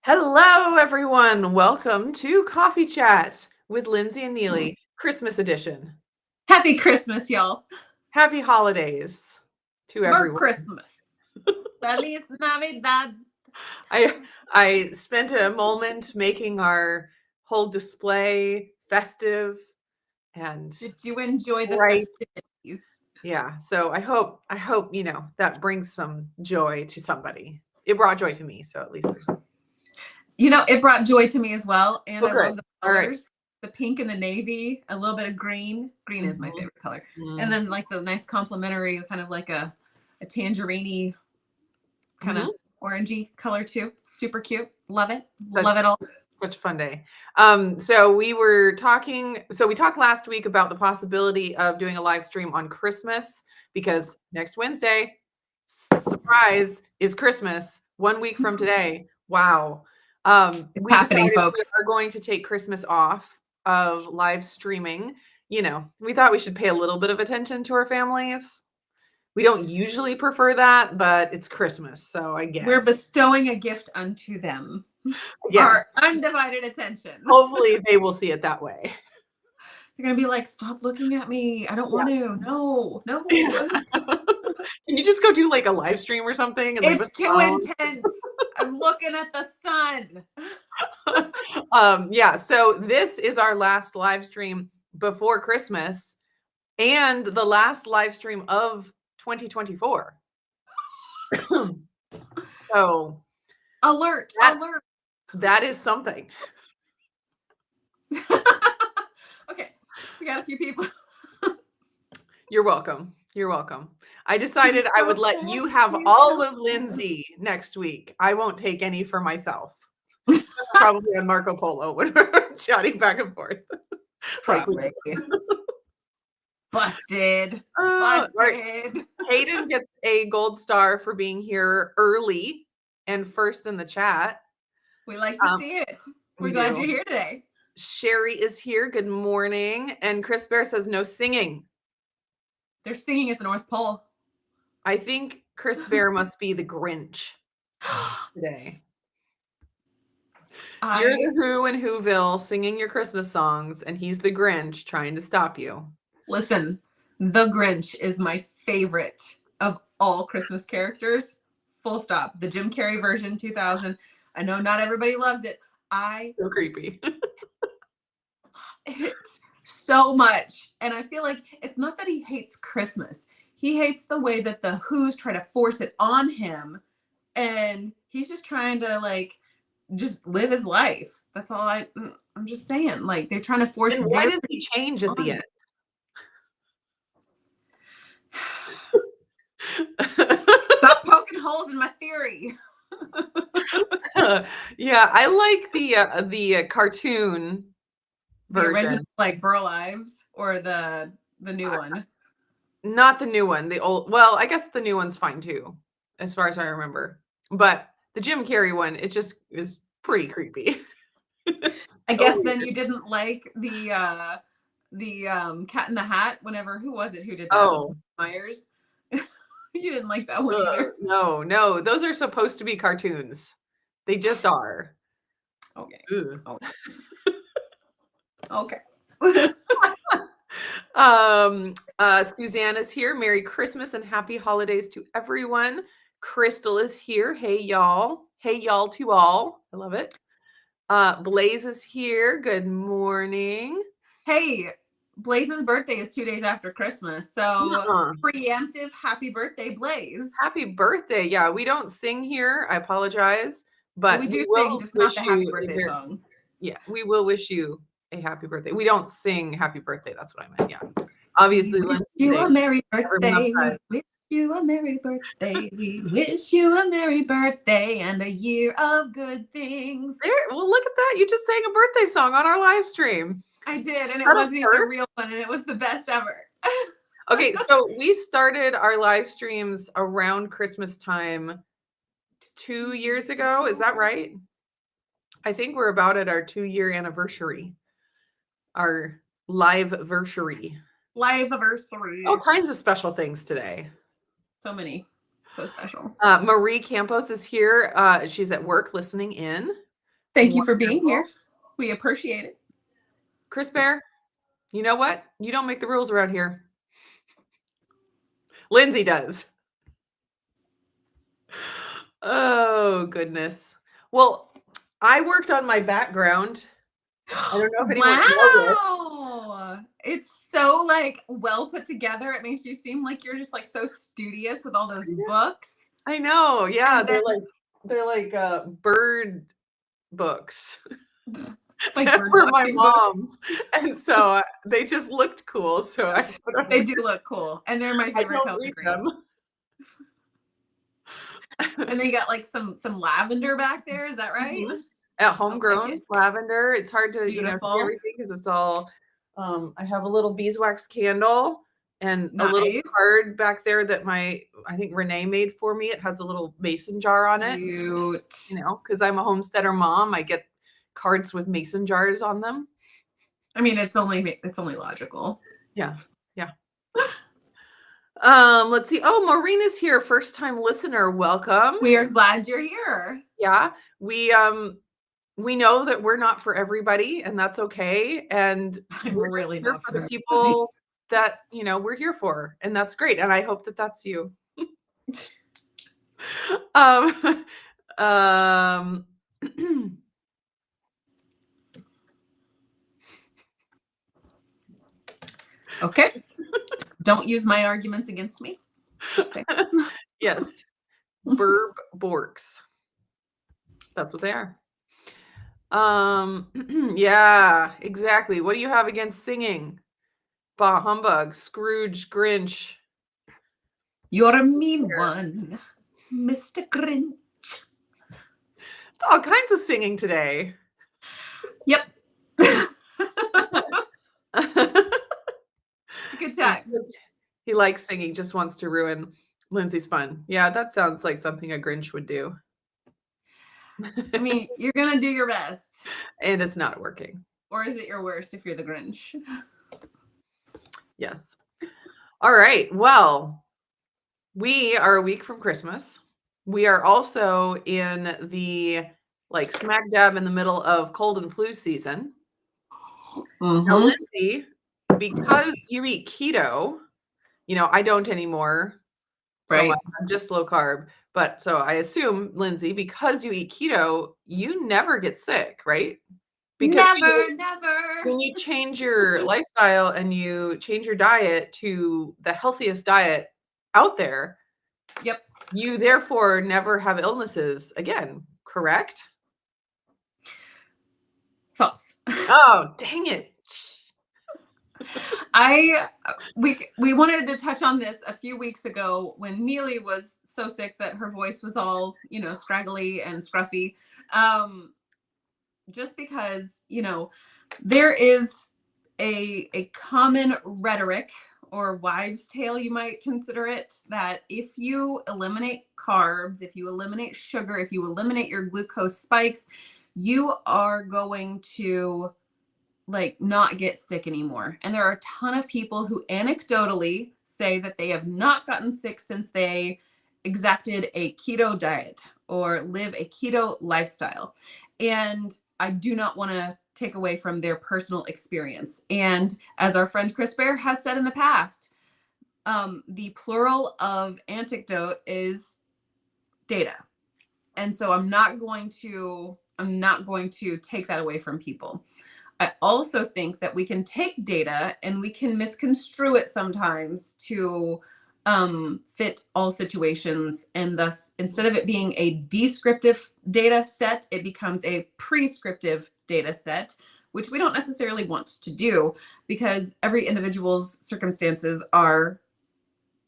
Hello, everyone. Welcome to Coffee Chat with Lindsey and Neely, Christmas edition. Happy Christmas, y'all. Happy holidays to Merry everyone. Christmas. Feliz Navidad. I spent a moment making our whole display festive and Did you enjoy the bright. festivities? Yeah, so I hope that brings some joy to somebody. It brought joy to me, so at least there's. It brought joy to me as well, and I Okay. love the All right. colors. The pink and the navy, a little bit of green. Green is my favorite color. And then like the nice complementary, kind of like a tangerine-y kind of orangey color too. Super cute. Love it. Love it all. Such a fun day. So we talked last week about the possibility of doing a live stream on Christmas because next Wednesday, surprise, is Christmas. 1 week from today. Wow. We happening, decided folks. we are going to take Christmas off of live streaming. We thought we should pay a little bit of attention to our families. We don't usually prefer that, but it's Christmas, so I guess. We're bestowing a gift unto them. Yes. Our undivided attention. Hopefully they will see it that way. They're going to be like, stop looking at me. I don't want to. No. Can you just go do like a live stream or something? And it's too intense. I'm looking at the sun. So this is our last live stream before Christmas and the last live stream of 2024. So alert. That is something. Okay. We got a few people. You're welcome. I decided I would let you have all of Lindsey next week. I won't take any for myself. Probably on Marco Polo when we're chatting back and forth. Probably. Busted. Right. Hayden gets a gold star for being here early and first in the chat. We like to see it. We're glad you're here today. Sherry is here. Good morning. And Chris Bear says no singing. They're singing at the North Pole. I think Chris Bear must be the Grinch today. You're the Who in Whoville singing your Christmas songs, and he's the Grinch trying to stop you. Listen, the Grinch is my favorite of all Christmas characters. Full stop. The Jim Carrey version, 2000. I know not everybody loves it. So creepy. It's so much. And I feel like it's not that he hates Christmas. He hates the way that the Who's try to force it on him. And he's just trying to just live his life. That's all I'm just saying. Like they're trying to force. And why does he change at the end? Stop poking holes in my theory. Yeah, I like the cartoon version. The original, like Burl Ives, or the new one. Not the new one. The old. Well, I guess the new one's fine too, as far as I remember. But the Jim Carrey one, it just is pretty creepy. I guess then you didn't like the Cat in the Hat. Who was it who did that? Oh, Myers. You didn't like that one either. No, those are supposed to be cartoons. They just are. Okay. Okay. Suzanne is here. Merry Christmas and happy holidays to everyone. Crystal is here. Hey y'all to all. I love it. Blaze is here. Good morning. Hey, Blaze's birthday is 2 days after Christmas. So preemptive happy birthday, Blaze. Happy birthday. Yeah, we don't sing here. I apologize. But we do sing, just not the happy birthday song. Yeah, we will wish you a happy birthday. We don't sing happy birthday. That's what I meant. Yeah. Obviously, we wish you a merry birthday. We wish you a merry birthday. We wish you a merry birthday and a year of good things. Well, look at that. You just sang a birthday song on our live stream. I did, and it wasn't even a real one, and it was the best ever. Okay, so we started our live streams around Christmas time 2 years ago. Is that right? I think we're about at our 2-year anniversary. Our live-versary. All kinds of special things today. So many. So special. Marie Campos is here. She's at work listening in. Thank you for being Wonderful. here. We appreciate it. Chris Bear, you know what? You don't make the rules around here. Lindsey does. Oh, goodness. Well, I worked on my background. I don't know if anyone noticed. Wow. It's so like well put together. It makes you seem like you're just like so studious with all those books. I know. Yeah, And then they're like bird books. like They bird were my watching books. mom's. And so they just looked cool. So I put them They do look cool. And they're my I favorite don't color read green. them. And then you got like some lavender back there. Is that right? Mhm. At I like homegrown it. lavender. It's hard to, see Beautiful. everything because it's all I have a little beeswax candle and a little Nice. card back there that I think Renee made for me. It has a little mason jar on it, Cute. because I'm a homesteader mom. I get cards with mason jars on them. I mean, it's only logical. Yeah. Yeah. Let's see. Oh, Maureen is here. First time listener. Welcome. We are glad you're here. Yeah. We know that we're not for everybody, and that's okay. And I'm we're just really here not for for the everybody. people that, we're here for. And that's great. And I hope that that's you. um, um, Okay. Don't use my arguments against me. Just say. yes. Burb borks. That's what they are. Yeah, exactly. What do you have against singing? Bah humbug, Scrooge, Grinch. You're a mean one, Mr. Grinch. It's all kinds of singing today. Yep. Good time. He likes singing, just wants to ruin Lindsey's fun. Yeah, that sounds like something a Grinch would do. I mean, you're going to do your best. And it's not working. Or is it your worst if you're the Grinch? Yes. All right. Well, we are a week from Christmas. We are also in the smack dab in the middle of cold and flu season. Now, Lindsey, because you eat keto, I don't anymore. So Right. I'm just low carb. But so I assume, Lindsey, because you eat keto, you never get sick, right? Because Never. when you change your lifestyle and you change your diet to the healthiest diet out there, Yep. you therefore never have illnesses again, correct? False. Oh, dang it. We wanted to touch on this a few weeks ago when Neely was so sick that her voice was all, scraggly and scruffy. Just because, there is a common rhetoric or wives' tale, you might consider it, that if you eliminate carbs, if you eliminate sugar, if you eliminate your glucose spikes, you are going to not get sick anymore. And there are a ton of people who anecdotally say that they have not gotten sick since they exacted a keto diet or live a keto lifestyle. And I do not want to take away from their personal experience. And as our friend Chris Bear has said in the past, the plural of anecdote is data. And so I'm not going to take that away from people. I also think that we can take data and we can misconstrue it sometimes to fit all situations. And thus, instead of it being a descriptive data set, it becomes a prescriptive data set, which we don't necessarily want to do because every individual's circumstances are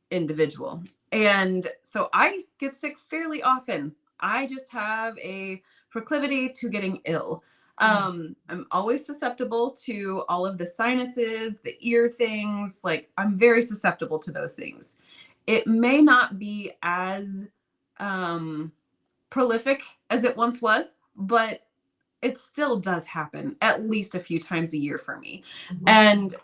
individual. And so I get sick fairly often. I just have a proclivity to getting ill. I'm always susceptible to all of the sinuses, the ear things. I'm very susceptible to those things. It may not be as prolific as it once was, but it still does happen at least a few times a year for me. And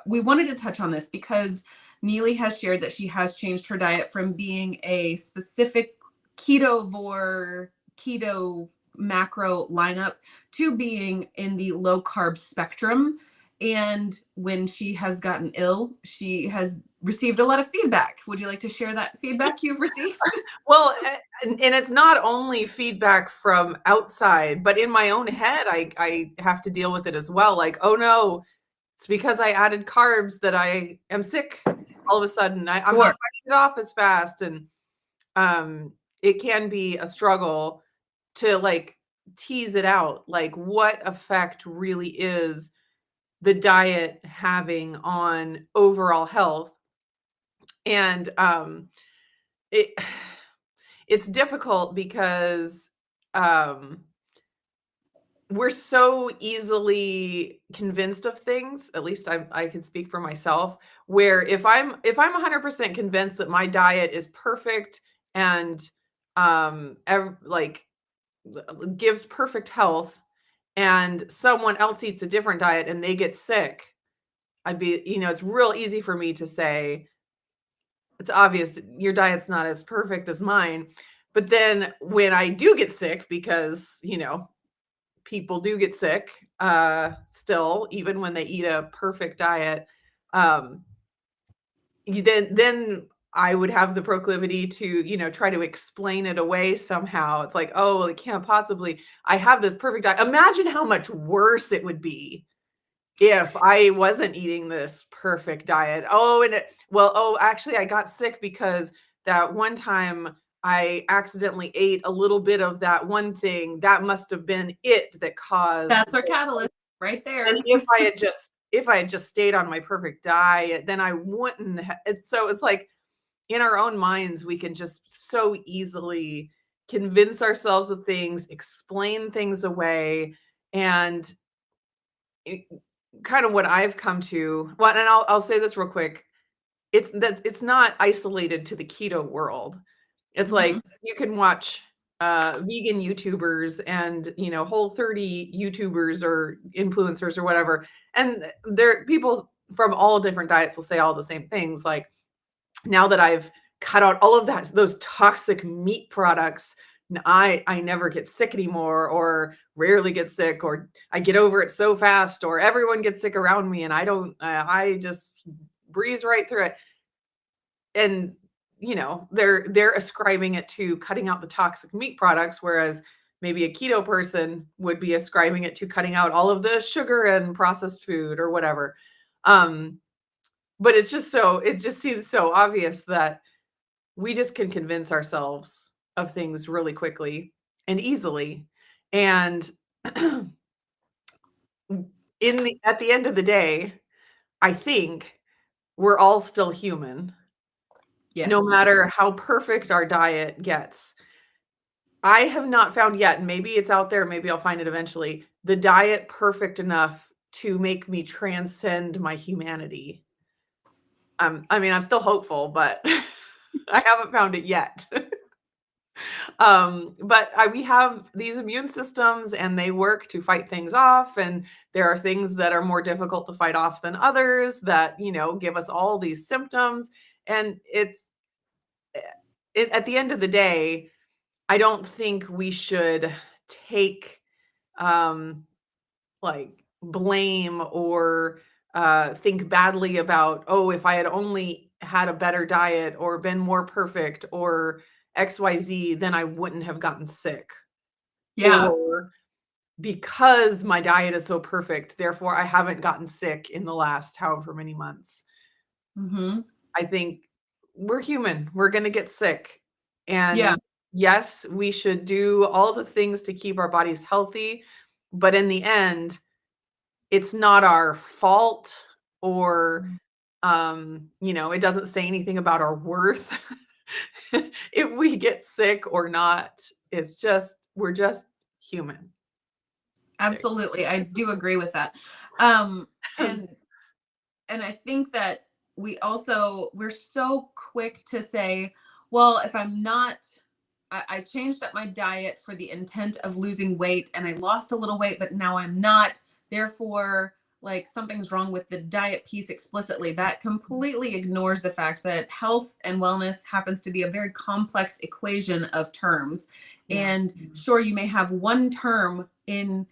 we wanted to touch on this because Neely has shared that she has changed her diet from being a specific ketovore keto macro lineup to being in the low carb spectrum. And when she has gotten ill, she has received a lot of feedback. Would you like to share that feedback you've received? Well, and it's not only feedback from outside, but in my own head, I have to deal with it as well. Like, oh no, it's because I added carbs that I am sick all of a sudden. I'm not fighting it off as fast. And it can be a struggle to like tease it out. Like, what effect really is the diet having on overall health? And it it's difficult because we're so easily convinced of things. At least I can speak for myself, where if I'm 100% convinced that my diet is perfect and like gives perfect health, and someone else eats a different diet and they get sick, I'd be, it's real easy for me to say, it's obvious your diet's not as perfect as mine. But then when I do get sick, because, people do get sick still, even when they eat a perfect diet, um, then I would have the proclivity to, try to explain it away somehow. It's like, oh, well, it can't possibly, I have this perfect diet. Imagine how much worse it would be if I wasn't eating this perfect diet. Actually, I got sick because that one time I accidentally ate a little bit of that one thing. That must have been it that caused. That's our catalyst right there. And if I had just stayed on my perfect diet, then I wouldn't. It's like in our own minds, we can just so easily convince ourselves of things, explain things away, and kind of what I've come to. Well, and I'll say this real quick. It's not isolated to the keto world. It's like you can watch vegan YouTubers and Whole30 YouTubers or influencers or whatever, and there people from all different diets will say all the same things. Like, now that I've cut out all of those toxic meat products, I never get sick anymore, or rarely get sick, or I get over it so fast, or everyone gets sick around me and I don't, I just breeze right through it. And they're ascribing it to cutting out the toxic meat products, whereas maybe a keto person would be ascribing it to cutting out all of the sugar and processed food or whatever. But it just seems so obvious that we just can convince ourselves of things really quickly and easily. And at the end of the day, I think we're all still human. Yes. No matter how perfect our diet gets. I have not found yet, and maybe it's out there, maybe I'll find it eventually, the diet perfect enough to make me transcend my humanity. I'm still hopeful, but I haven't found it yet. But we have these immune systems and they work to fight things off. And there are things that are more difficult to fight off than others that, give us all these symptoms. And at the end of the day, I don't think we should take like blame or think badly about, oh, if I had only had a better diet or been more perfect or XYZ, then I wouldn't have gotten sick. Yeah. Or because my diet is so perfect, therefore I haven't gotten sick in the last however many months. I think we're human. We're going to get sick. And yes, we should do all the things to keep our bodies healthy. But in the end, it's not our fault, or, it doesn't say anything about our worth if we get sick or not. It's just, we're just human. Absolutely. I do agree with that. And I think that we're so quick to say, well, if I changed up my diet for the intent of losing weight and I lost a little weight, but now I'm not. Therefore, like something's wrong with the diet piece explicitly. That completely ignores the fact that health and wellness happens to be a very complex equation of terms. Yeah. And sure, you may have one term in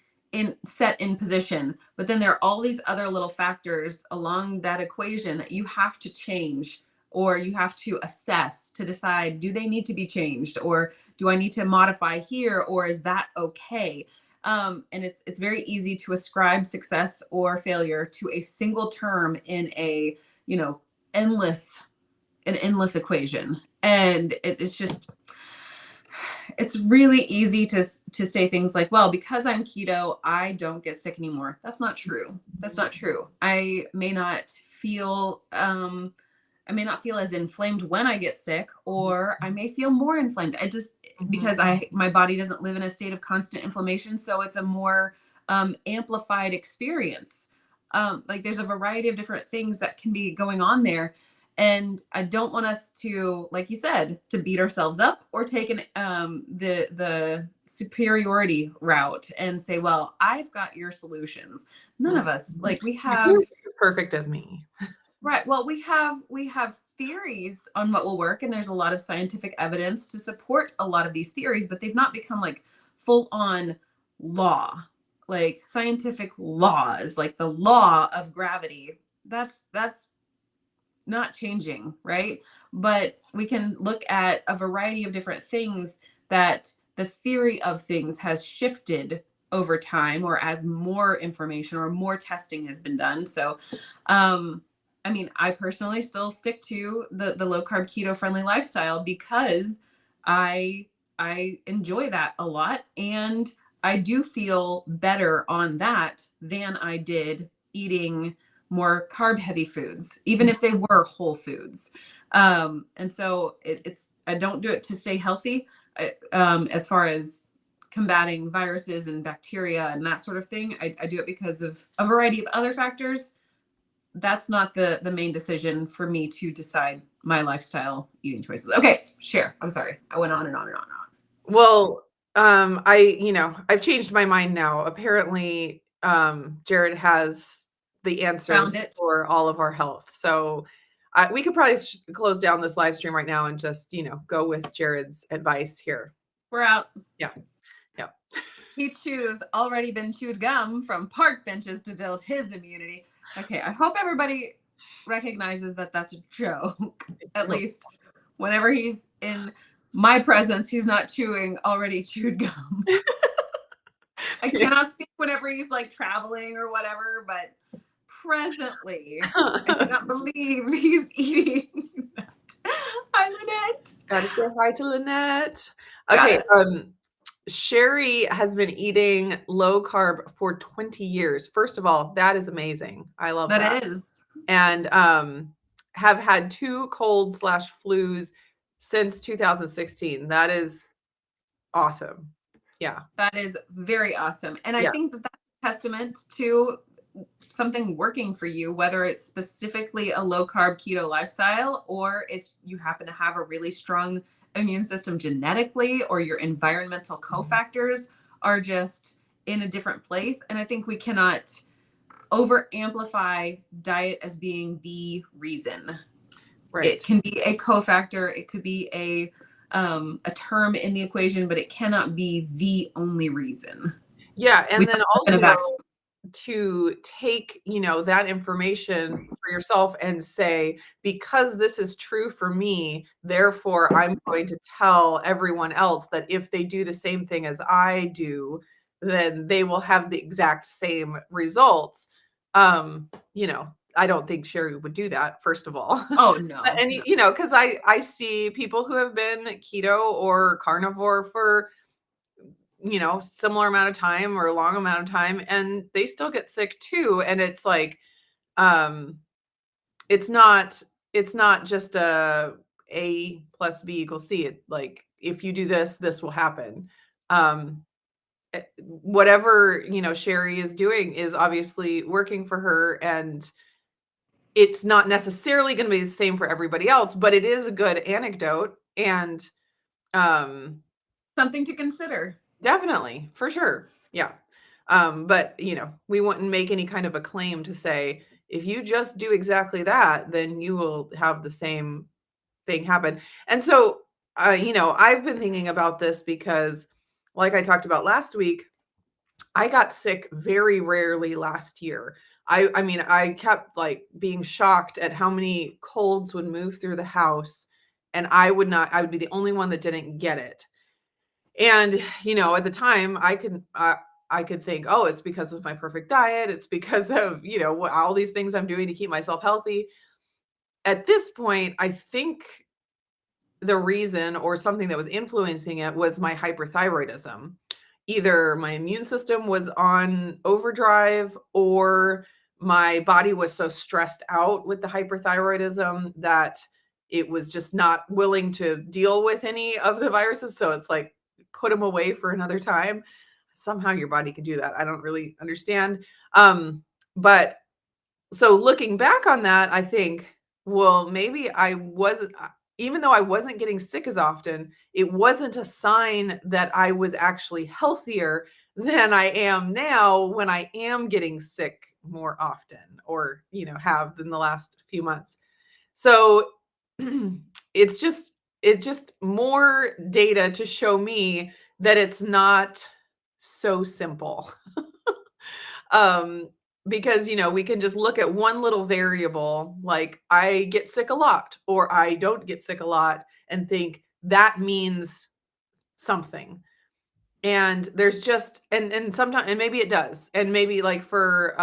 set in position, but then there are all these other little factors along that equation that you have to change, or you have to assess to decide, do they need to be changed, or do I need to modify here, or is that okay? And it's very easy to ascribe success or failure to a single term in a, you know, endless equation. And it's just, it's really easy to say things like, well, because I'm keto, I don't get sick anymore. That's not true. That's not true. I may not feel as inflamed when I get sick, or I may feel more inflamed. I just, because my body doesn't live in a state of constant inflammation, so it's a more amplified experience. Like there's a variety of different things that can be going on there. And I don't want us to, like you said, to beat ourselves up or take the superiority route and say, well, I've got your solutions. None of us, like we have You're as perfect as me. Right. Well, we have theories on what will work, and there's a lot of scientific evidence to support a lot of these theories, but they've not become like full on law, like scientific laws, like the law of gravity. That's not changing, right? But we can look at a variety of different things that the theory of things has shifted over time, or as more information or more testing has been done. So, I mean, I personally still stick to the low carb keto friendly lifestyle because I enjoy that a lot, and I do feel better on that than I did eating more carb heavy foods, even if they were whole foods. And so I don't do it to stay healthy, as far as combating viruses and bacteria and that sort of thing. I do it because of a variety of other factors. That's not the main decision for me to decide my lifestyle eating choices. Okay, share. I'm sorry. I went on and on and on and on. Well, I've changed my mind now. Apparently, Jared has the answers Found it. for all of our health. So we could probably close down this live stream right now and just, go with Jared's advice here. We're out. Yeah. Yeah. He chews already been chewed gum from park benches to build his immunity. Okay, I hope everybody recognizes that that's a joke. At least whenever he's in my presence, he's not chewing already chewed gum. I cannot speak whenever he's like traveling or whatever, but presently, I cannot believe he's eating that. Hi, Lynette. Gotta say hi to Lynette. Okay. Sherry has been eating low carb for 20 years. First of all, that is amazing. I love that. That is. And have had 2 colds/flus since 2016. That is awesome. Yeah. That is very awesome. And I think that that's a testament to something working for you, whether it's specifically a low carb keto lifestyle, or it's you happen to have a really strong immune system genetically, or your environmental cofactors are just in a different place. And I think we cannot over amplify diet as being the reason. Right. It can be a cofactor. It could be a term in the equation, but it cannot be the only reason. Yeah. And then also to take, that information for yourself and say, because this is true for me, therefore I'm going to tell everyone else that if they do the same thing as I do, then they will have the exact same results. I don't think Sherry would do that, first of all. Oh, no. And, because I see people who have been keto or carnivore for similar amount of time or a long amount of time, and they still get sick too. And it's like, it's not just A plus B equals C. It's like, if you do this, this will happen. Whatever, Sherry is doing is obviously working for her, and it's not necessarily going to be the same for everybody else, but it is a good anecdote and, something to consider. Definitely, for sure. Yeah. But we wouldn't make any kind of a claim to say, if you just do exactly that, then you will have the same thing happen. And so, I've been thinking about this because, like I talked about last week, I got sick very rarely last year. I mean, I kept like being shocked at how many colds would move through the house, and I would be the only one that didn't get it. And, at the time I could think, "Oh, it's because of my perfect diet. It's because of, all these things I'm doing to keep myself healthy." At this point, I think the reason or something that was influencing it was my hyperthyroidism. Either my immune system was on overdrive, or my body was so stressed out with the hyperthyroidism that it was just not willing to deal with any of the viruses. So it's like, put them away for another time. Somehow your body can do that. I don't really understand. But so looking back on that, I think, well, maybe I wasn't, even though I wasn't getting sick as often, it wasn't a sign that I was actually healthier than I am now when I am getting sick more often, or, have in the last few months. So it's just more data to show me that it's not so simple. Um, because, we can just look at one little variable, like I get sick a lot or I don't get sick a lot, and think that means something. And there's just and sometimes, and maybe it does. And maybe like for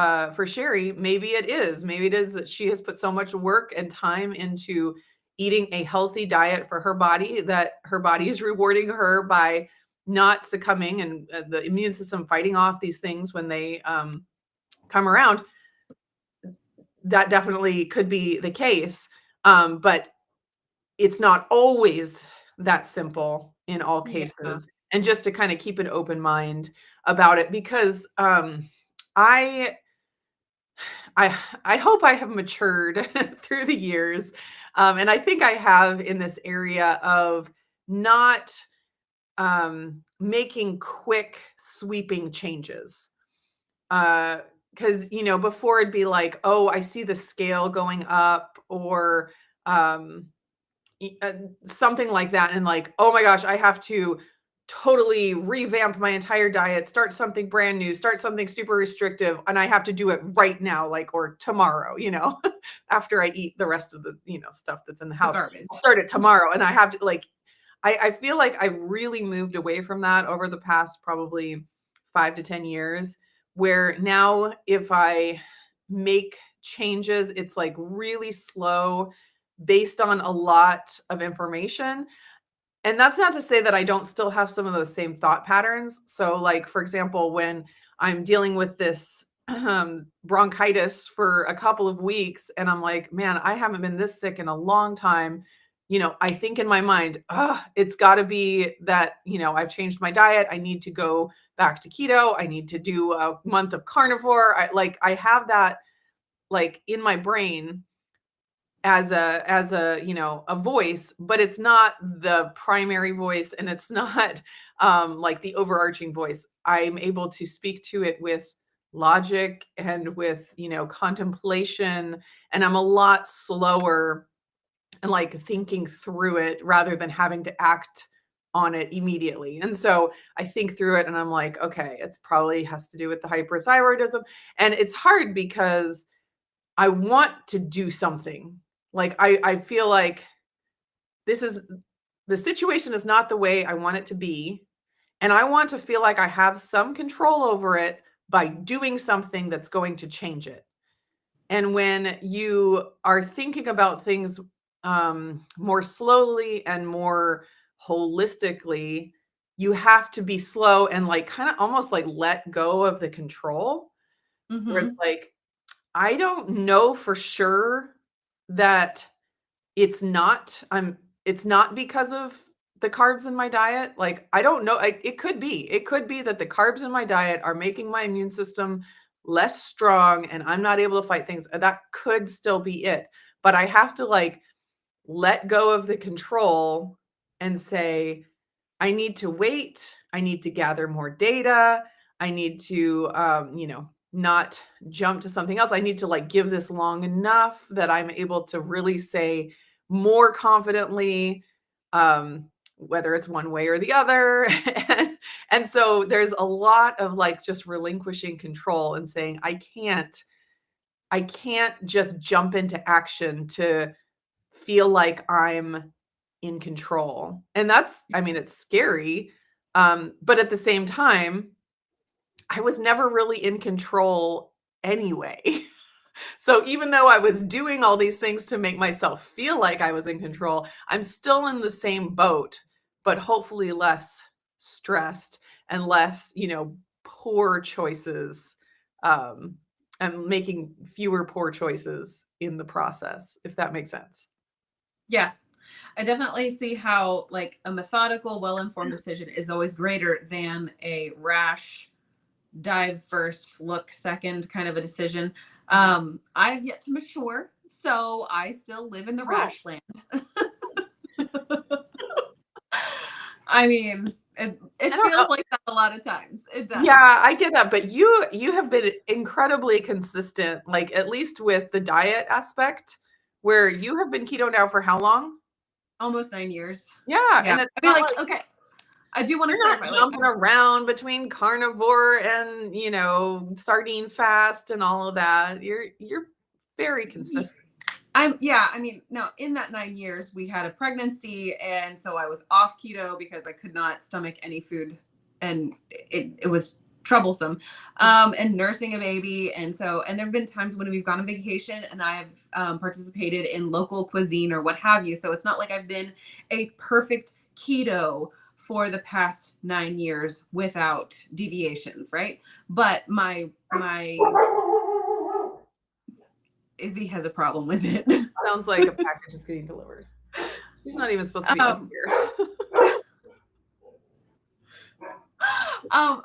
Sherry, maybe it is. Maybe it is that she has put so much work and time into eating a healthy diet for her body that her body is rewarding her by not succumbing, and the immune system fighting off these things when they come around. That definitely could be the case. But it's not always that simple in all Yeah. cases. And just to kind of keep an open mind about it, because I I hope I have matured through the years. And I think I have, in this area of not making quick sweeping changes. Because, before it'd be like, "Oh, I see the scale going up," or um something like that, and like, "Oh my gosh, I have to totally revamp my entire diet, start something brand new, start something super restrictive, and I have to do it right now, like, or tomorrow, after I eat the rest of the, stuff that's in the The house. I'll garbage. start it tomorrow." And I have to, like, I feel like I've really moved away from that over the past probably 5 to 10 years, where now if I make changes, it's like really slow, based on a lot of information. And that's not to say that I don't still have some of those same thought patterns. So, like, for example, when I'm dealing with this bronchitis for a couple of weeks, and I'm like, man, I haven't been this sick in a long time. I think in my mind, it's got to be that, I've changed my diet. I need to go back to keto. I need to do a month of carnivore. I have that like in my brain as a a voice, but it's not the primary voice, and it's not like the overarching voice. I'm able to speak to it with logic and with contemplation, and I'm a lot slower and like thinking through it rather than having to act on it immediately. And so I think through it, and I'm like, okay, it's probably has to do with the hyperthyroidism. And it's hard because I want to do something. Like, I feel like this is the situation is not the way I want it to be, and I want to feel like I have some control over it by doing something that's going to change it. And when you are thinking about things more slowly and more holistically, you have to be slow and like kind of almost like let go of the control, where it's Mhm. like, I don't know for sure that it's not because of the carbs in my diet. Like, I don't know. It could be. It could be that the carbs in my diet are making my immune system less strong and I'm not able to fight things. That could still be it. But I have to like let go of the control and say, I need to wait. I need to gather more data. I need to, not jump to something else. I need to like give this long enough that I'm able to really say more confidently, whether it's one way or the other. And so there's a lot of like just relinquishing control and saying, I can't just jump into action to feel like I'm in control. And that's, I mean, it's scary. But at the same time, I was never really in control anyway. So even though I was doing all these things to make myself feel like I was in control, I'm still in the same boat, but hopefully less stressed and less, poor choices, um, and making fewer poor choices in the process, if that makes sense. Yeah. I definitely see how like a methodical, well-informed decision is always greater than a rash dive first, look second kind of a decision. I have yet to mature, so I still live in the Oh. rash land. I mean, it I don't know. feels like that a lot of times. It does. Yeah, I get that, but you have been incredibly consistent, like, at least with the diet aspect, where you have been keto now for how long? Almost 9 years. Yeah, Yeah. and it's I mean, not like, like okay, I do want to you're not clarify, like, jumping around between carnivore and, sardine fast and all of that. You're very consistent. I mean, no, in that 9 years, we had a pregnancy. And so I was off keto because I could not stomach any food and it was troublesome. And nursing a baby. And there have been times when we've gone on vacation and I've participated in local cuisine or what have you. So it's not like I've been a perfect keto for the past 9 years without deviations, right? But my Izzy has a problem with it. Sounds like a package is getting delivered. She's not even supposed to be in here.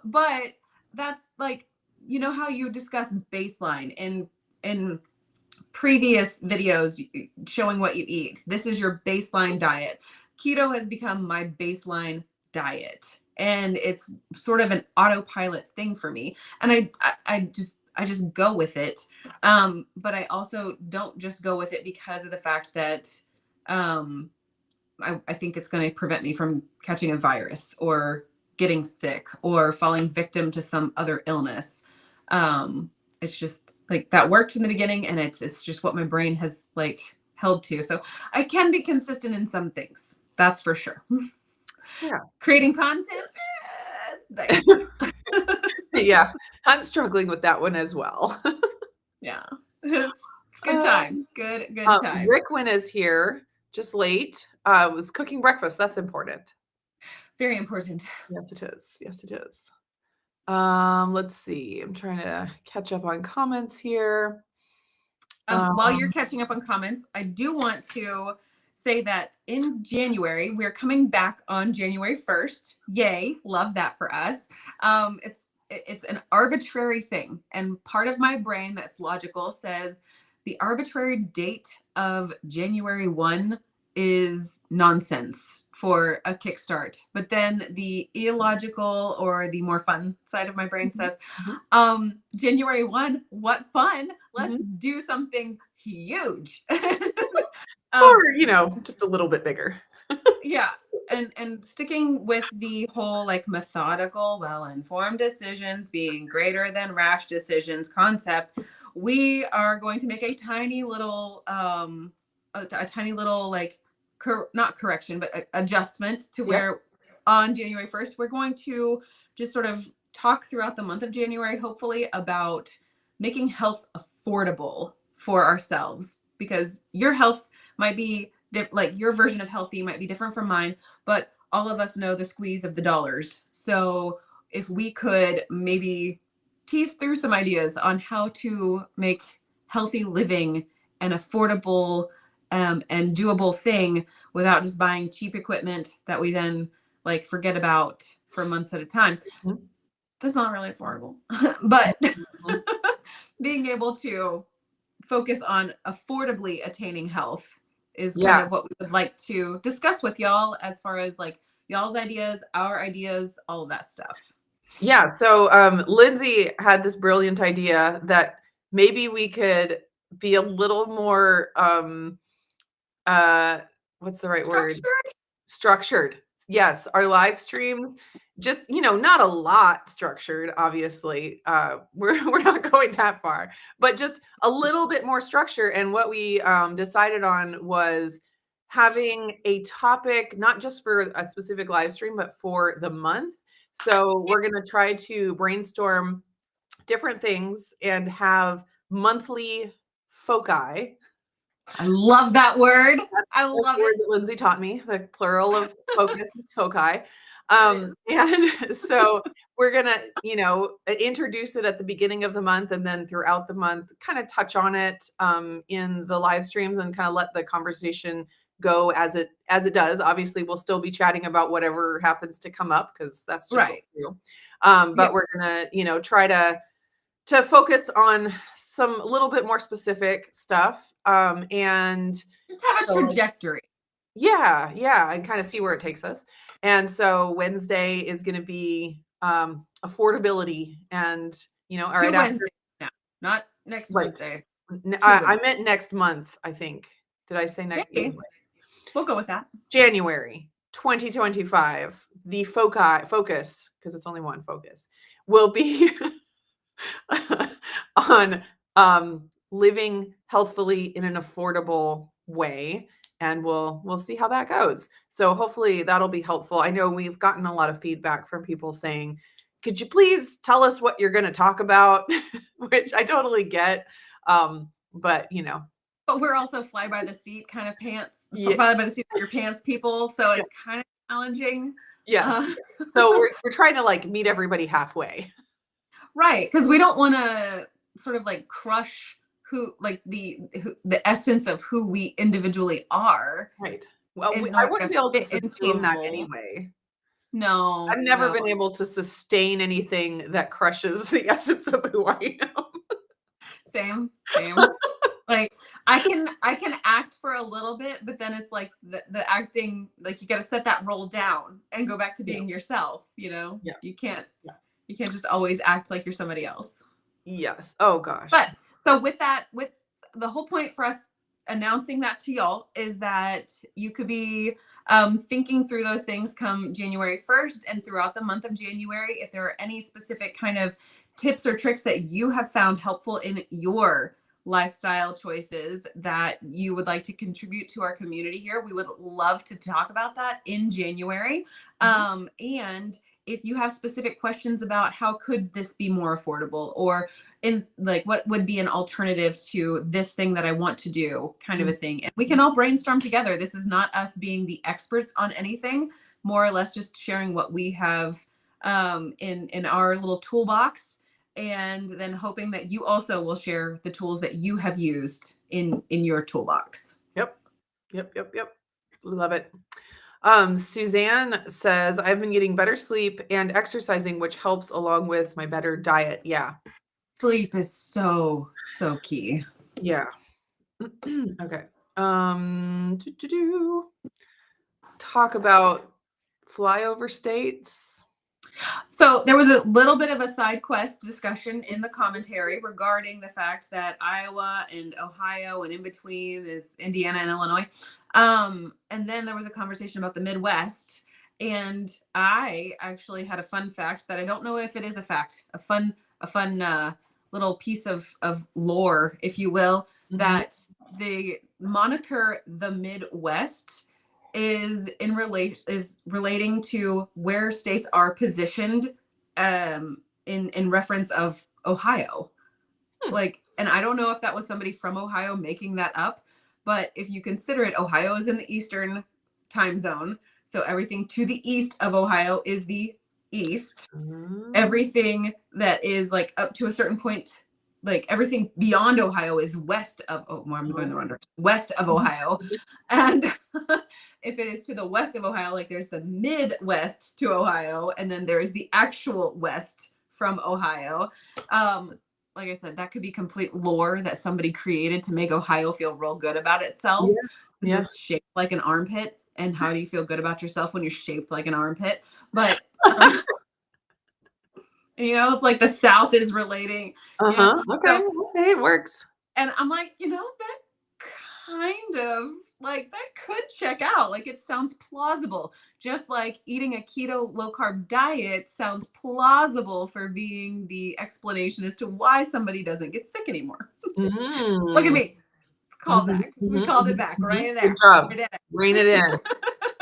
But that's like, you know how you discuss baseline in previous videos showing what you eat. This is your baseline diet. Keto has become my baseline diet, and it's sort of an autopilot thing for me. And I just go with it. But I also don't just go with it because of the fact that I think it's going to prevent me from catching a virus or getting sick or falling victim to some other illness. It's just like that worked in the beginning, and it's just what my brain has like held to. So I can be consistent in some things. That's for sure. Yeah. Creating content. Yeah. I'm struggling with that one as well. Yeah. It's good times. Good times. Rickwin is here, just late. Was cooking breakfast. That's important. Very important. Yes, it is. Yes, it is. Let's see. I'm trying to catch up on comments here. While you're catching up on comments, I do want to say that in January, we're coming back on January 1st. Yay. Love that for us. It's an arbitrary thing. And part of my brain that's logical says the arbitrary date of January 1 is nonsense for a kickstart. But then the illogical or the more fun side of my brain says, January 1, what fun. Let's do something huge. Or, just a little bit bigger. Yeah. And sticking with the whole like methodical, well-informed decisions being greater than rash decisions concept, we are going to make a tiny little like not correction, but adjustment to where on January 1st, we're going to just sort of talk throughout the month of January, hopefully, about making health affordable for ourselves, because your health might be like your version of healthy might be different from mine, but all of us know the squeeze of the dollars. So if we could maybe tease through some ideas on how to make healthy living an affordable and doable thing without just buying cheap equipment that we then like forget about for months at a time. That's not really affordable, but being able to focus on affordably attaining health is kind of what we would like to discuss with y'all as far as like y'all's ideas, our ideas, all of that stuff. Yeah, so Lindsey had this brilliant idea that maybe we could be a little more uh what's the right word? Structured? Structured. Yes, our live streams just, not a lot structured, obviously. We're not going that far, but just a little bit more structure. And what we decided on was having a topic, not just for a specific live stream, but for the month. So we're going to try to brainstorm different things and have monthly foci. I love that word. I That's love the word it. that Lindsey taught me. The plural of focus is foci. It is. And so we're gonna, introduce it at the beginning of the month and then throughout the month, kind of touch on it in the live streams and kind of let the conversation go as it does. Obviously, we'll still be chatting about whatever happens to come up because that's just what Right. we do. Yeah. But we're gonna, try to focus on some a little bit more specific stuff. And Just have a so trajectory. yeah, and kind of see where it takes us. And so Wednesday is going to be affordability, and all 2 right after. Wednesdays now, not next Right. Wednesday. I 2 I Wednesdays. meant next month. I think. Did I say next? Okay. We'll go with that. January 2025. The focus, because it's only one focus, will be on living healthfully in an affordable way, and we'll see how that goes. So hopefully that'll be helpful. I know we've gotten a lot of feedback from people saying, could you please tell us what you're going to talk about? Which I totally get. But But we're also fly by the seat kind of pants, yeah, fly by the seat of your pants people. So yeah, it's kind of challenging. yes. Uh, So we're trying to like meet everybody halfway. right. Because we don't want to sort of like crush the essence of who we individually are Right. Well, in I order wouldn't to be able to fit into a sustain that mold. anyway. No, I've never no. been able to sustain anything that crushes the essence of who I am. Same, same. Like I can act for a little bit, but then it's like the acting, like you got to set that role down and go back to Yeah, being yourself, you know? yeah, You can't yeah. you can't just always act like you're somebody else. Yes. Oh gosh. But so with the whole point for us announcing that to y'all is that you could be thinking through those things come January 1st and throughout the month of January. If there are any specific kind of tips or tricks that you have found helpful in your lifestyle choices that you would like to contribute to our community here, we would love to talk about that in January. Mhm. And if you have specific questions about how could this be more affordable, or in like what would be an alternative to this thing that I want to do, kind of a Mhm. thing. And we can all brainstorm together. This is not us being the experts on anything, more or less just sharing what we have in our little toolbox, and then hoping that you also will share the tools that you have used in your toolbox. Yep. Yep. Love it. Suzanne says, I've been getting better sleep and exercising, which helps along with my better diet. Yeah. Sleep is so key. Yeah. Okay. Talk about flyover states. So there was a little bit of a side quest discussion in the commentary regarding the fact that Iowa and Ohio and in between is Indiana and Illinois. And then there was a conversation about the Midwest. And I actually had a fun fact that I don't know if it is a fact, a fun little piece of lore, if you will, Mhm. that the moniker the Midwest is relating to where states are positioned in reference of Ohio. Hmm. Like, and I don't know if that was somebody from Ohio making that up, but if you consider it, Ohio is in the Eastern time zone. So everything to the east of Ohio is the East. Mm. Everything that is like up to a certain point, like everything beyond Ohio is west of, oh, I'm going the wrong direction, west of Ohio. And if it is to the west of Ohio, like there's the Midwest to Ohio, and then there is the actual west from Ohio. Like I said, that could be complete lore that somebody created to make Ohio feel real good about itself, Yeah. since Yeah. it's shaped like an armpit. And how do you feel good about yourself when you're shaped like an armpit? But It's like the South is relating, you know. Okay. So, Okay, it works. and I'm like, that kind of like that could check out. Like it sounds plausible. Just like eating a keto low carb diet sounds plausible for being the explanation as to why somebody doesn't get sick anymore. Look at Mm. me. It's called Mhm, back. We mhm, called it mhm, back mhm. right Good there. We job. did Rein it in. it.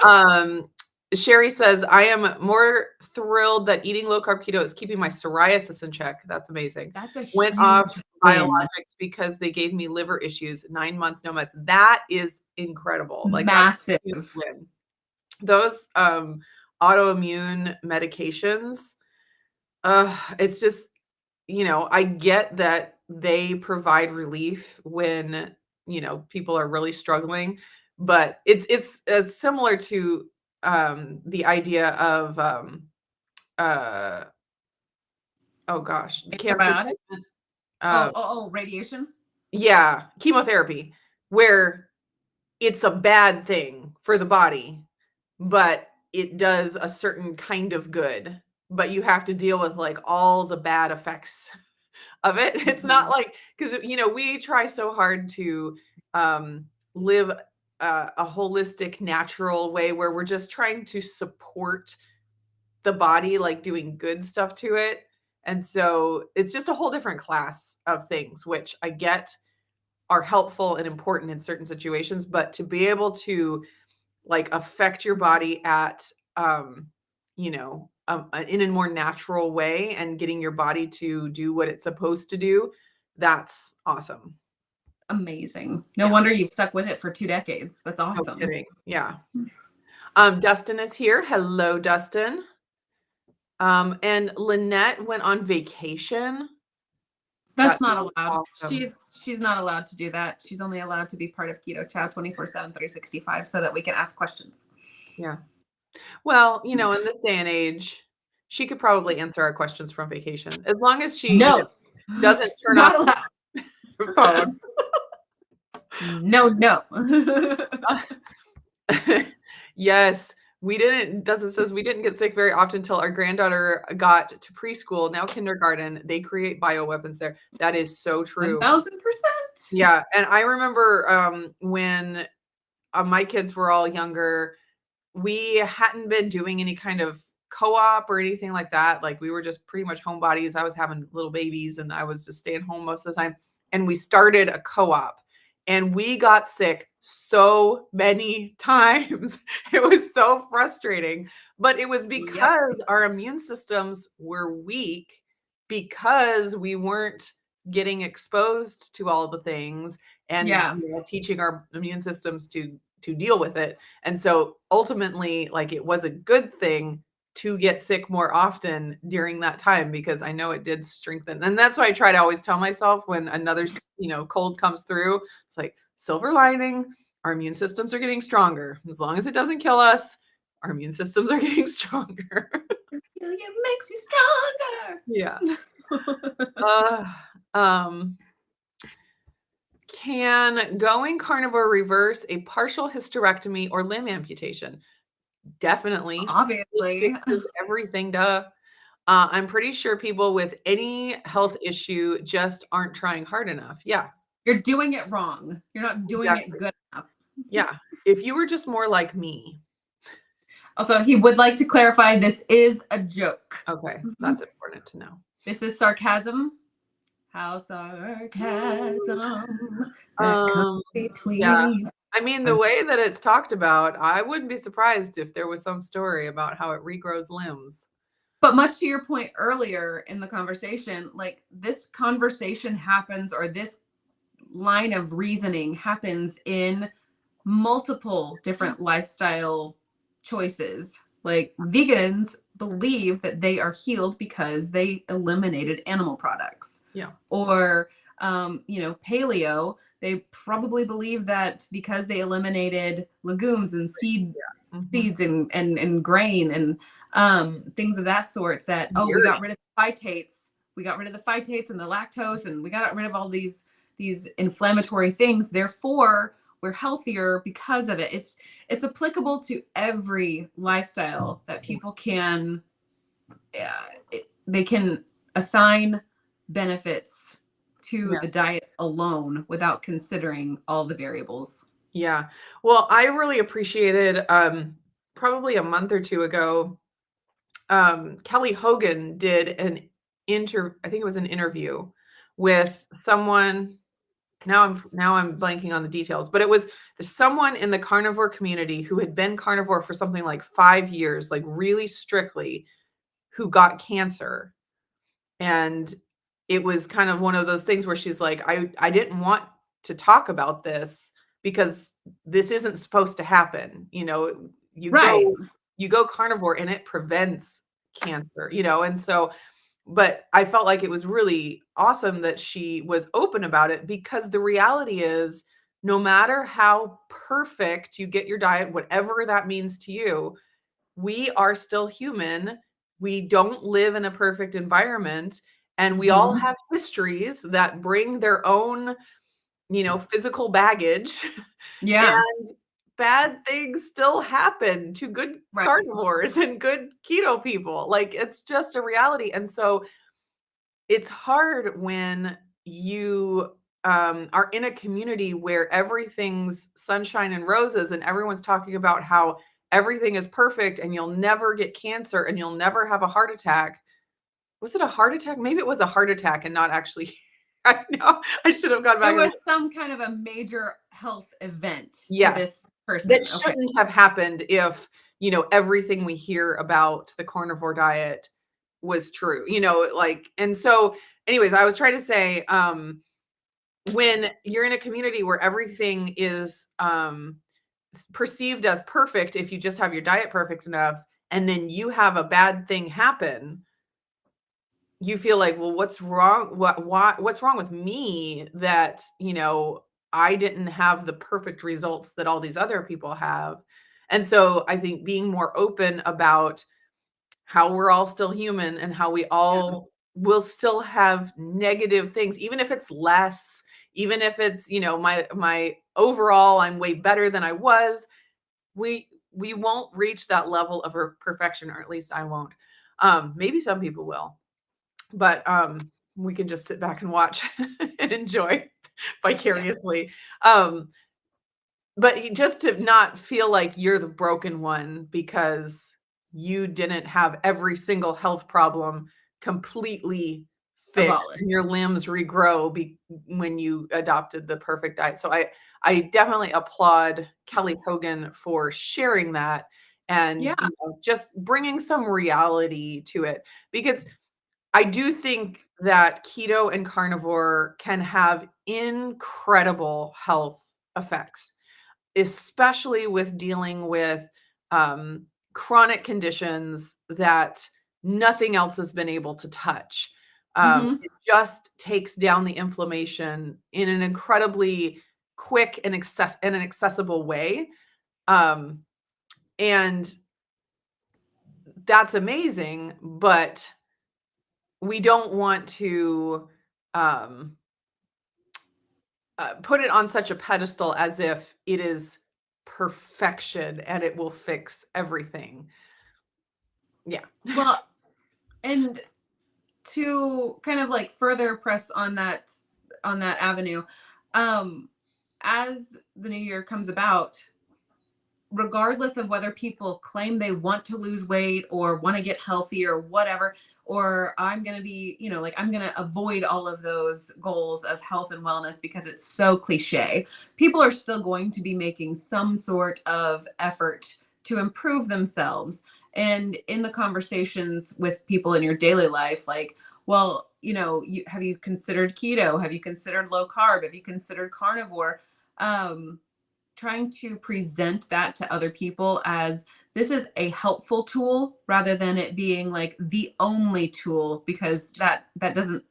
Um, Sherry says, I am more thrilled that eating low carb keto is keeping my psoriasis in check. That's amazing. That's a Went off huge win. biologics because they gave me liver issues, 9 months, no meds. That is incredible. Like that's a huge Massive. win. Those autoimmune medications, it's just, I get that they provide relief when, people are really struggling, but it's similar to the idea of uh oh gosh, cancer Antibiotic. treatment. Radiation. Yeah, chemotherapy, where it's a bad thing for the body, but it does a certain kind of good, but you have to deal with like all the bad effects of it. It's not Mhm. like, because we try so hard to live a holistic, natural way where we're just trying to support the body, like doing good stuff to it. And so it's just a whole different class of things, which I get are helpful and important in certain situations, but to be able to like affect your body at in a more natural way and getting your body to do what it's supposed to do, that's awesome. Amazing. No Yeah, wonder you've stuck with it for 2 decades. That's no awesome. kidding. Yeah. Dustin is here. Hello, Dustin. And Lynette went on vacation. That That's not sounds allowed. awesome. She's not allowed to do that. She's only allowed to be part of KetoChow 24/7, 365 so that we can ask questions. Yeah. Well, in this day and age, she could probably answer our questions from vacation as long as she, No. doesn't turn off Not allowed. her phone. No, no. Yes, we didn't Dustin says we didn't get sick very often until our granddaughter got to preschool, now kindergarten. They create bioweapons there. That is so true. 1000%. Yeah, and I remember, when, my kids were all younger, we hadn't been doing any kind of co-op or anything like that. Like, we were just pretty much homebodies. I was having little babies, and I was just staying home most of the time, and we started a co-op, and we got sick so many times. It was so frustrating, but it was Yep. because our immune systems were weak because we weren't getting exposed to all the things and, Yeah. teaching our immune systems to deal with it. And so ultimately, like, it was a good thing to get sick more often during that time because I know it did strengthen. And that's why I try to always tell myself when another, cold comes through, it's like silver lining, our immune systems are getting stronger. As long as it doesn't kill us, our immune systems are getting stronger. It makes you Yeah. stronger. Uh, um, can going carnivore reverse a partial hysterectomy or limb amputation? Definitely. It Obviously. fixes everything, duh. I'm pretty sure people with any health issue just aren't trying hard enough. Yeah, You're doing it wrong. You're not doing it exactly. good enough. Yeah. If you were just more like me. Also, he would like to clarify this is a joke. Okay, that's important to know. This is sarcasm. How sarcasm that comes Um, yeah. between. I mean, the way that it's talked about, I wouldn't be surprised if there was some story about how it regrows limbs. But much to your point earlier in the conversation, like this conversation happens or this line of reasoning happens in multiple different lifestyle choices. Like vegans believe that they are healed because they eliminated animal products. Yeah. Or, paleo, they probably believe that because they eliminated legumes and seeds and grain and things of that sort, that we got rid of the phytates, and the lactose, and we got rid of all these inflammatory things. Therefore, we're healthier because of it. It's applicable to every lifestyle that people can they can assign benefits to the Yes. diet alone without considering all the variables. Yeah. Well, I really appreciated, probably a month or 2 ago, Kelly Hogan did I think it was an interview with someone. Now I'm blanking on the details, but it was someone in the carnivore community who had been carnivore for something like 5 years, like really strictly, who got cancer. And it was kind of one of those things where she's like, I didn't want to talk about this because this isn't supposed to happen. You Right. go you go carnivore and it prevents cancer, and so but I felt like it was really awesome that she was open about it, because the reality is, no matter how perfect you get your diet, whatever that means to you, we are still human. We don't live in a perfect environment, and we all Mhm. have histories that bring their own, physical baggage, Yeah. and bad things still happen to good Right. carnivores and good keto people. Like, it's just a reality. And so it's hard when you are in a community where everything's sunshine and roses and everyone's talking about how everything is perfect and you'll never get cancer and you'll never have a heart attack. Was it a heart attack? Maybe it was a heart attack and not actually. I know I should have gone back There and was looked. some kind of a major health event for Yes. this That person. Okay. shouldn't have happened if, everything we hear about the carnivore diet was true, like, and so anyways, I was trying to say, when you're in a community where everything is perceived as perfect, if you just have your diet perfect enough, and then you have a bad thing happen, you feel like, well, what's wrong? What's wrong with me that, I didn't have the perfect results that all these other people have? And so I think being more open about how we're all still human and how we Yeah. all will still have negative things, even if it's less, even if it's, my overall, I'm way better than I was. We won't reach that level of perfection, or at least I won't. Maybe some people will, but we can just sit back and watch and enjoy Yeah. vicariously. But just to not feel like you're the broken one because you didn't have every single health problem completely fixed Abolished. and your limbs regrow when you adopted the perfect diet. So I definitely applaud Kelly Hogan for sharing that, and Yeah. just bringing some reality to it, because I do think that keto and carnivore can have incredible health effects, especially with dealing with um, chronic conditions that nothing else has been able to touch. Mhm. It just takes down the inflammation in an incredibly quick and an accessible way. Um, and that's amazing, but we don't want to um, put it on such a pedestal as if it is perfection and it will fix everything. Yeah. Well, and to kind of like further press on that avenue, um as the new year comes about, regardless of whether people claim they want to lose weight or want to get healthy or whatever, or I'm going to be, like I'm going to avoid all of those goals of health and wellness because it's so cliche, people are still going to be making some sort of effort to improve themselves. And in the conversations with people in your daily life, like, well, have you considered keto? Have you considered low carb? Have you considered carnivore? Um, Trying to present that to other people as this is a helpful tool rather than it being like the only tool, because that doesn't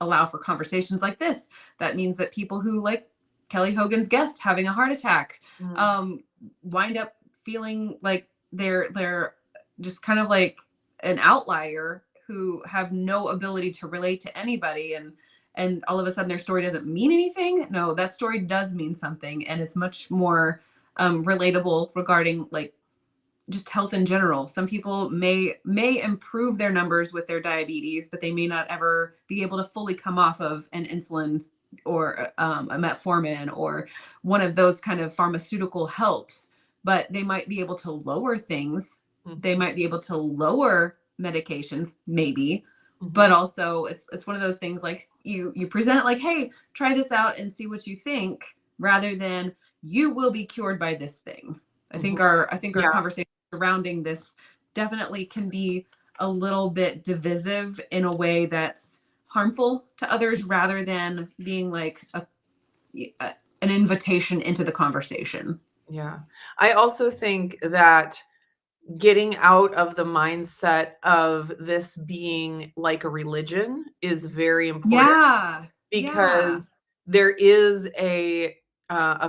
allow for conversations like this. That means that people who, like Kelly Hogan's guest having a heart attack, Mm. um wind up feeling like they're just kind of like an outlier who have no ability to relate to anybody, and all of a sudden their story doesn't mean anything. No, that story does mean something, and it's much more relatable regarding like just health in general. Some people may improve their numbers with their diabetes, but they may not ever be able to fully come off of an insulin or a metformin or one of those kind of pharmaceutical helps. But they might be able to lower things. They Mhm. might be able to lower medications, maybe. But Mhm. also, it's one of those things like you present it like, hey, try this out and see what you think, rather than you will be cured by this thing. Mhm. I think our Yeah. conversation surrounding this definitely can be a little bit divisive in a way that's harmful to others, rather than being like an invitation into the conversation. Yeah. I also think that getting out of the mindset of this being like a religion is very important, Yeah. Yeah. because there is a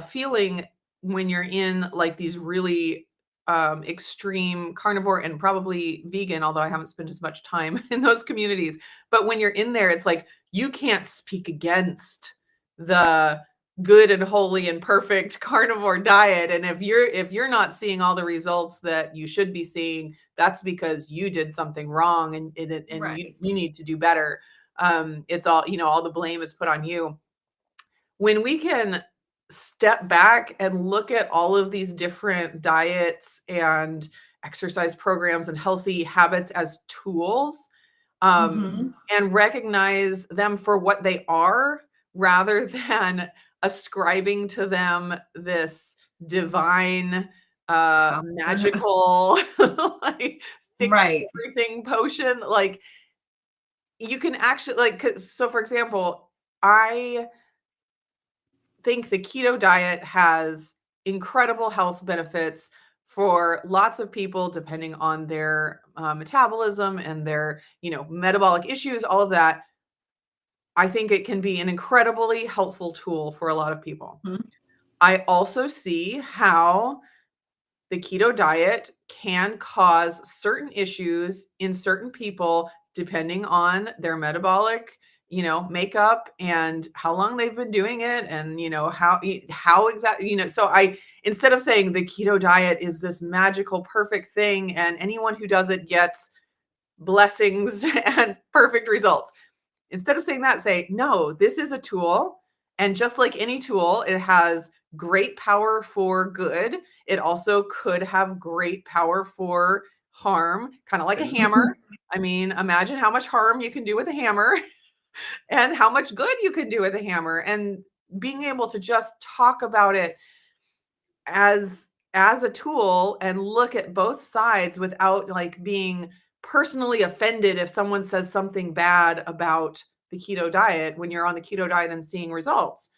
feeling when you're in like these really extreme carnivore and probably vegan, although I haven't spent as much time in those communities. But when you're in there, it's like you can't speak against the good and holy and perfect carnivore diet. And if you're not seeing all the results that you should be seeing, that's because you did something wrong, and you Right. need to do better. It's all, all the blame is put on you. When we can step back and look at all of these different diets and exercise programs and healthy habits as tools, Mm-hmm. and recognize them for what they are, rather than ascribing to them this divine, Power. magical, like fix Right. everything potion. Like, you can actually, like, so for example, I think the keto diet has incredible health benefits for lots of people, depending on their metabolism and their, metabolic issues, all of that. I think it can be an incredibly helpful tool for a lot of people. Mhm. I also see how the keto diet can cause certain issues in certain people, depending on their metabolic, makeup, and how long they've been doing it, and how exactly, so I instead of saying the keto diet is this magical perfect thing and anyone who does it gets blessings and perfect results, instead of saying that, say, no, this is a tool. And just like any tool, it has great power for good. It also could have great power for harm, kind of like a hammer. I mean, imagine how much harm you can do with a hammer and how much good you can do with a hammer. And being able to just talk about it as a tool and look at both sides without like being personally offended if someone says something bad about the keto diet when you're on the keto diet and seeing results.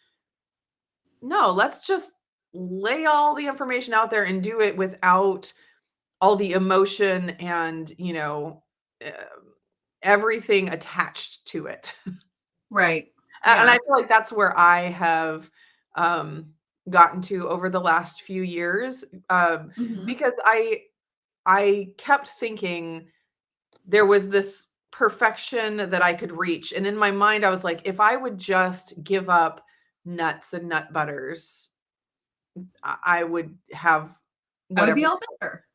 No, let's just lay all the information out there and do it without all the emotion and, uh, everything attached to it. Right. And I Yeah. feel like that's where I have, gotten to over the last few years, Hmm. because I kept thinking there was this perfection that I could reach, and in my mind, I was like, "If I would just give up nuts and nut butters, I would have I would whatever." be all better.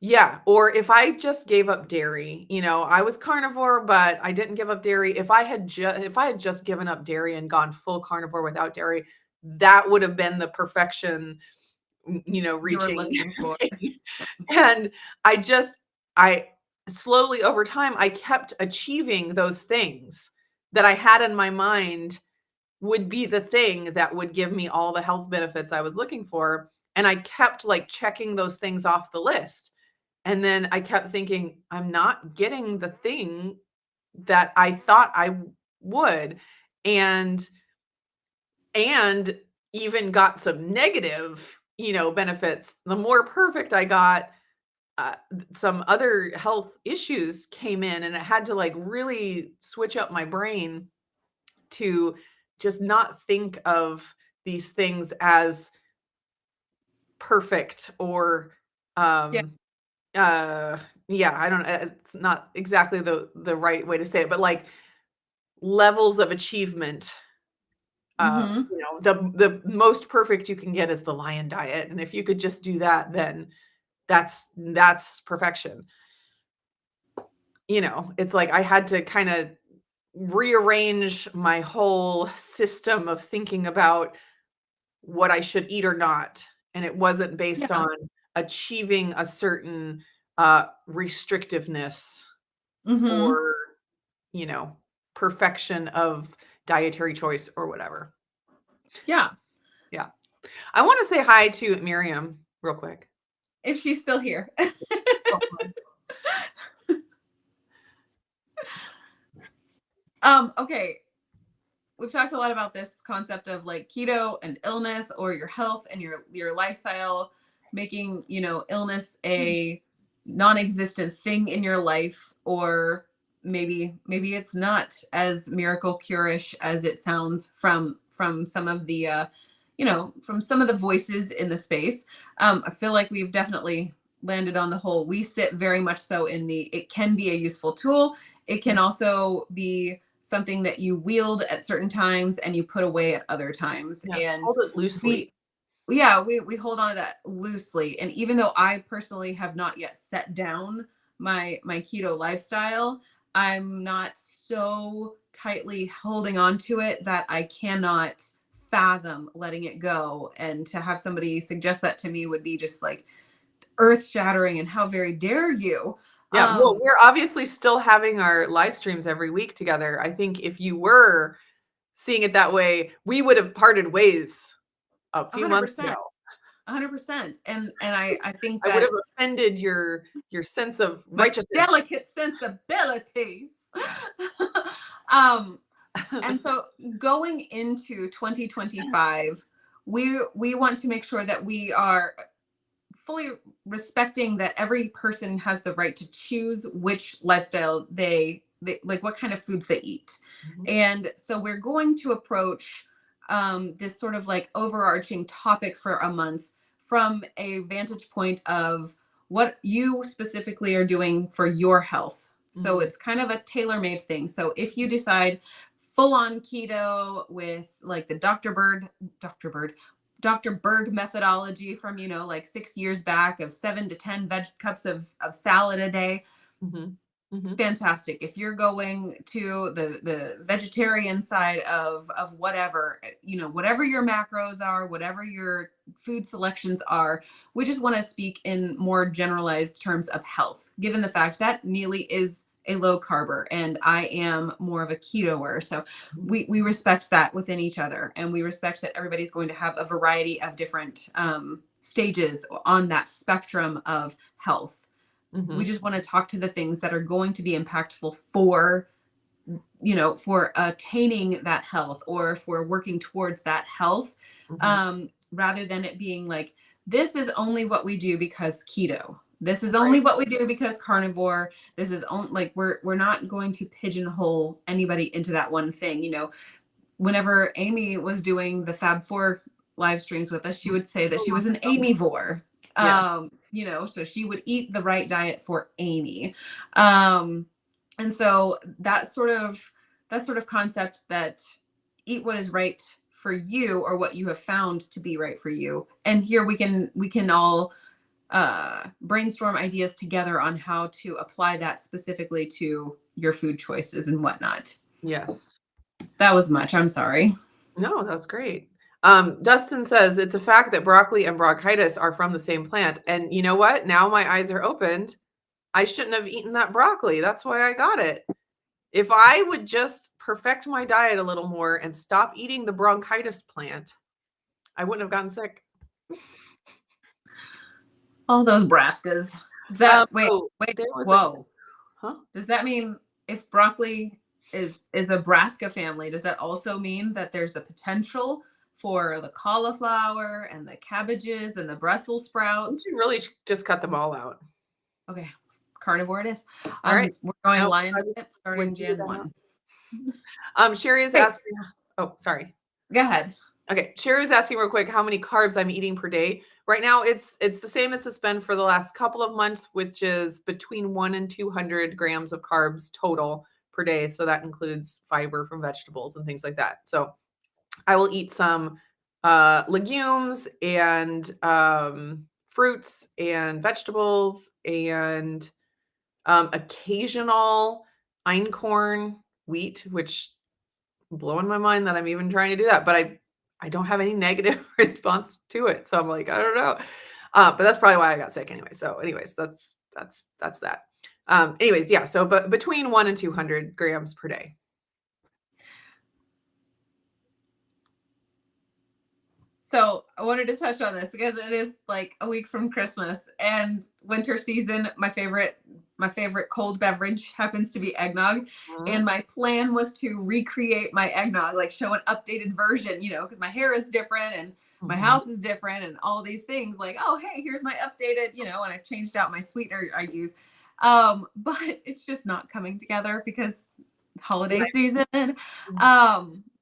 Yeah, or if I just gave up dairy, I was carnivore, but I didn't give up dairy. If I had just given up dairy and gone full carnivore without dairy, that would have been the perfection, You were reaching. looking for. And I slowly over time, I kept achieving those things that I had in my mind would be the thing that would give me all the health benefits I was looking for. And I kept like checking those things off the list. And then I kept thinking, I'm not getting the thing that I thought I would. And and even got some negative, benefits. The more perfect I got, some other health issues came in, and it had to like really switch up my brain to just not think of these things as perfect or Yeah. um yeah, I don't know, it's not exactly the right way to say it, but like levels of achievement. Hmm. The most perfect you can get is the lion diet, and if you could just do that, then that's perfection. It's like I had to kind of rearrange my whole system of thinking about what I should eat or not. And it wasn't based Yeah. on achieving a certain restrictiveness Mm-hmm. or, perfection of dietary choice or whatever. Yeah. Yeah. I want to say hi to Miriam real quick. If she's still here. Okay. We've talked a lot about this concept of like keto and illness, or your health and your lifestyle making, illness a non-existent thing in your life, or maybe it's not as miracle cure-ish as it sounds from some of the from some of the voices in the space. I feel like we've definitely landed on the whole. We sit very much so in the, it can be a useful tool. It can also be something that you wield at certain times and you put away at other times. Yeah, And hold it loosely. we hold on to that loosely. And even though I personally have not yet set down my keto lifestyle, I'm not so tightly holding on to it that I cannot fathom letting it go. And to have somebody suggest that to me would be just like earth shattering. And how very dare you? Yeah, well, we're obviously still having our live streams every week together. I think if you were seeing it that way, we would have parted ways a few months 100%. ago. 100%. And I think I would that have offended your sense of my righteousness. delicate sensibilities. And so going into 2025, we want to make sure that we are fully respecting that every person has the right to choose which lifestyle they like, what kind of foods they eat. Mhm. And so we're going to approach this sort of like overarching topic for a month from a vantage point of what you specifically are doing for your health. So Mhm. it's kind of a tailor-made thing. So if you decide full on keto with like the Dr. Berg methodology from, like 6 years back of 7 to 10 cups of salad a day, Mhm. Mhm. fantastic. If you're going to the vegetarian side of whatever, whatever your macros are, whatever your food selections are, we just want to speak in more generalized terms of health, given the fact that Neely is a low carber and I am more of a ketoer. So we respect that within each other, and we respect that everybody's going to have a variety of different stages on that spectrum of health. We Mhm. just want to talk to the things that are going to be impactful for for attaining that health, or for working towards that health, Mhm. rather than it being like, this is only what we do because keto, this is only Right. what we do because carnivore, this is only like, we're not going to pigeonhole anybody into that one thing. Whenever Amy was doing the Fab Four live streams with us, she would say that she was an Amyvore. Yeah. So she would eat the right diet for Amy. And so that sort of concept, that eat what is right for you, or what you have found to be right for you. And here we can all brainstorm ideas together on how to apply that specifically to your food choices and whatnot. Yes. That was much. I'm sorry. No, that's great. Dustin says it's a fact that broccoli and bronchitis are from the same plant. And you know what? Now my eyes are opened. I shouldn't have eaten that broccoli. That's why I got it. If I would just perfect my diet a little more and stop eating the bronchitis plant, I wouldn't have gotten sick. All those Braskas. Does that wait, There was whoa. huh? Does that mean if broccoli is a Brassica family, does that also mean that there's the potential for the cauliflower and the cabbages and the Brussels You sprouts? should really just cut them all out. Okay, carnivore it is. All right. We're going Nope, lion I just diet starting wouldn't figure Jan that out. 1. Sherry is Hey. asking. Oh, sorry. Go ahead. Okay, Sherry's asking real quick how many carbs I'm eating per day. Right now, it's the same as it's been for the last couple of months, which is between 1 and 200 grams of carbs total per day. So that includes fiber from vegetables and things like that. So I will eat some legumes and fruits and vegetables and occasional einkorn wheat, which blowing my mind that I'm even trying to do that, but I don't have any negative response to it. So I'm like, I don't know. But that's probably why I got sick anyway. So anyways, that's that. Anyways, yeah. So but between 1 and 200 grams per day. So I wanted to touch on this because it is like a week from Christmas and winter season. My favorite cold beverage happens to be eggnog. And my plan was to recreate my eggnog, like show an updated version, because my hair is different and my house is different and all these things, like, oh, hey, here's my updated, and I changed out my sweetener I use. But it's just not coming together because holiday season.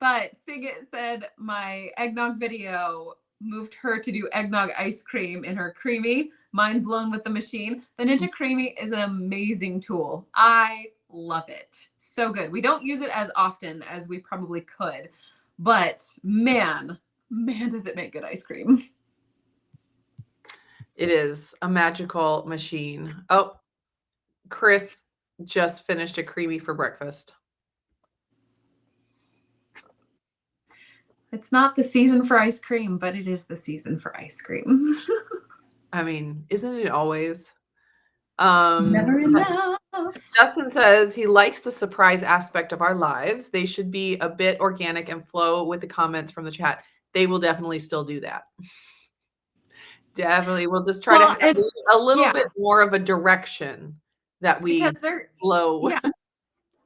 But Sigget said my eggnog video moved her to do eggnog ice cream in her Creamy. Mind blown with the machine. The Ninja Creamy is an amazing tool. I love it. So good. We don't use it as often as we probably could, but man, does it make good ice cream. It is a magical machine. Oh, Chris just finished a Creamy for breakfast. It's not the season for ice cream, but it is the season for ice cream. I mean, isn't it always? Never enough. Justin says he likes the surprise aspect of our lives. They should be a bit organic and flow with the comments from the chat. They will definitely still do that. Definitely. We'll just try to have a little bit more of a direction that we flow. Yeah.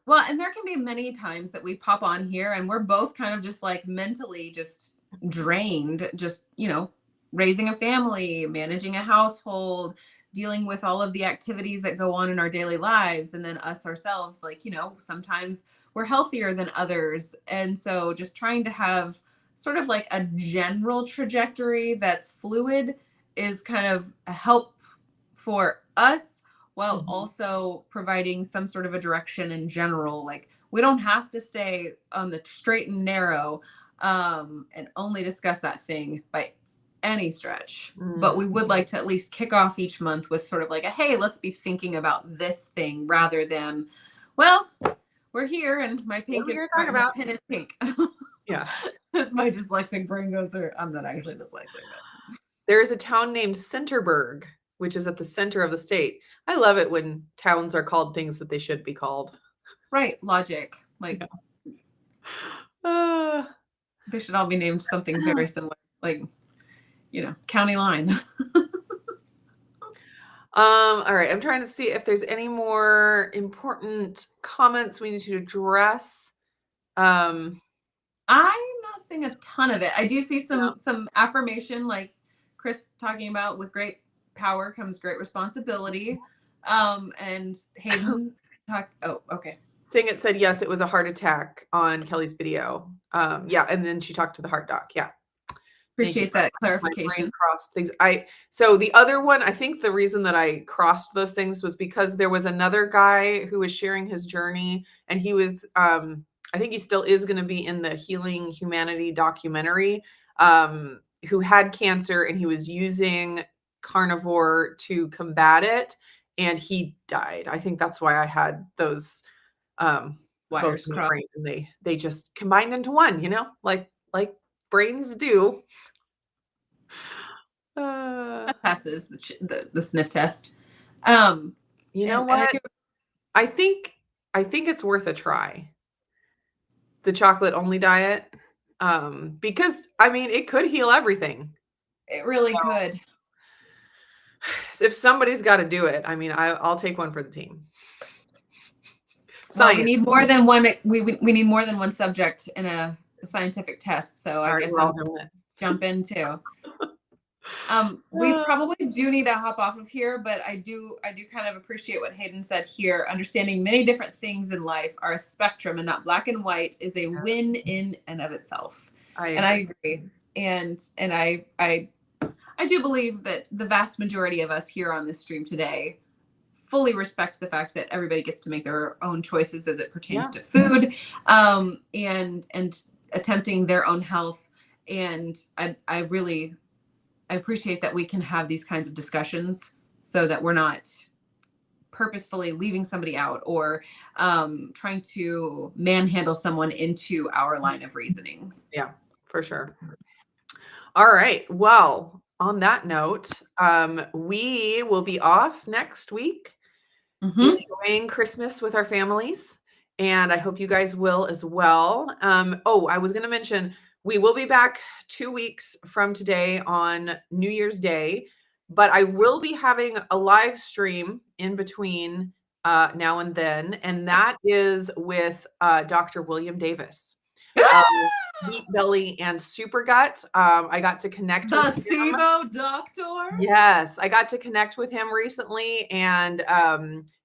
Well, and there can be many times that we pop on here and we're both kind of just like mentally just drained, just, raising a family, managing a household, dealing with all of the activities that go on in our daily lives. And then us ourselves, like, sometimes we're healthier than others. And so just trying to have sort of like a general trajectory that's fluid is kind of a help for us, while also providing some sort of a direction in general. Like we don't have to stay on the straight and narrow and only discuss that thing by any stretch. But we would like to at least kick off each month with sort of like a, hey, let's be thinking about this thing rather than, well, we're here and my pen is pink. Yeah. As my dyslexic brain goes through. I'm not actually dyslexic. But. There is a town named Centerburg, which is at the center of the state. I love it when towns are called things that they should be called. Right. Logic. Like they should all be named something very similar. Like, county line. All right. I'm trying to see if there's any more important comments we need to address. I'm not seeing a ton of it. I do see some affirmation, like Chris talking about, with great power comes great responsibility. And Hayden okay. Singit said yes, it was a heart attack on Kelly's video. Yeah, and then she talked to the heart doc. Yeah. Appreciate that clarification. Crossed things. So the other one, I think the reason that I crossed those things was because there was another guy who was sharing his journey, and he was I think he still is going to be in the Healing Humanity documentary, who had cancer, and he was using carnivore to combat it, and he died. I think that's why I had those wires crossed, and they just combined into one, like brains do. That passes the sniff test. You know what? I think it's worth a try. The chocolate only diet, because it could heal everything. It really could. If somebody's got to do it, I'll take one for the team. Well, we need more than one. We need more than one subject in a scientific test. So I guess I'll jump in too. We probably do need to hop off of here, but I do kind of appreciate what Hayden said here. Understanding many different things in life are a spectrum and not black and white is a win in and of itself. I agree. And I do believe that the vast majority of us here on this stream today fully respect the fact that everybody gets to make their own choices as it pertains to food, and attempting their own health. And I I appreciate that we can have these kinds of discussions so that we're not purposefully leaving somebody out or trying to manhandle someone into our line of reasoning. Yeah, for sure. All right. Well, on that note, we will be off next week, enjoying Christmas with our families. And I hope you guys will as well. I was going to mention we will be back 2 weeks from today on New Year's Day, but I will be having a live stream in between now and then, and that is with Dr. William Davis. Meat Belly and Super Gut. I got to connect The with him. SIBO doctor? Yes, I got to connect with him recently, and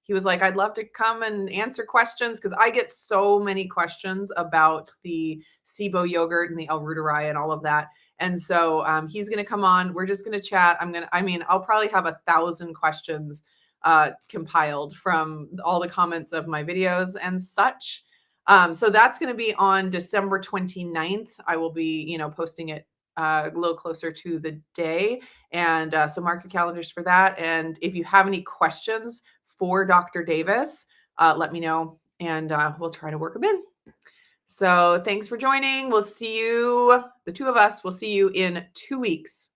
he was like, I'd love to come and answer questions because I get so many questions about the SIBO yogurt and the L-reuteri and all of that. And so he's going to come on. We're just going to chat. I'll probably have 1,000 questions compiled from all the comments of my videos and such. So that's going to be on December 29th. I will be, posting it a little closer to the day. And so mark your calendars for that. And if you have any questions for Dr. Davis, let me know and we'll try to work them in. So thanks for joining. We'll see you, the two of us, we'll see you in 2 weeks.